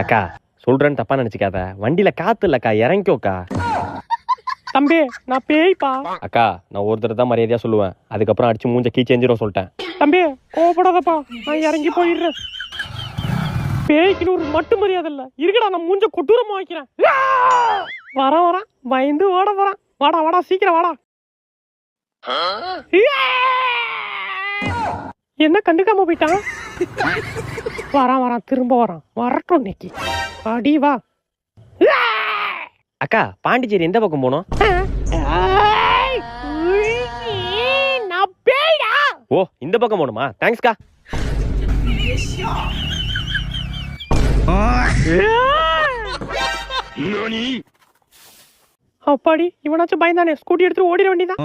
அக்கா சொல்றேன்னு தப்பா நினைச்சுக்காத, வண்டியில காத்து இல்லக்கா, இறங்கிக்கோக்கா. தம்பி நான் பேய்ப்பா. அக்கா நான் ஒரு தடவை தான் மரியாதையா சொல்லுவேன், அதுக்கப்புறம் அடிச்சு மூஞ்ச கீச்சேஞ்சிரும் சொல்லிட்டேன். தம்பி கோவப்படாதப்பா, நான் இறங்கி போயிடுறேன். பேய்க்குன்னு ஒரு மட்டு மரியாதை இல்ல இருக்கடா, நான் மூஞ்ச கொட்டூரமா வைக்கிறேன். வரான் பயந்து ஓட போறான். வாடா சீக்கிரம் வாடா. என்ன கண்டுக்காம போயிட்டான்? வரான் திரும்ப வரட்டும் இன்னைக்கு. அடி வா. அக்கா பாண்டிச்சேரி எந்த பக்கம் போனோம்? ஓ இந்த பக்கம் போகணுமா? தேங்க்ஸ்க்கா. அப்பாடி இவனாச்சும் பயந்தானே, ஸ்கூட்டி எடுத்து ஓடிட வேண்டியதான்.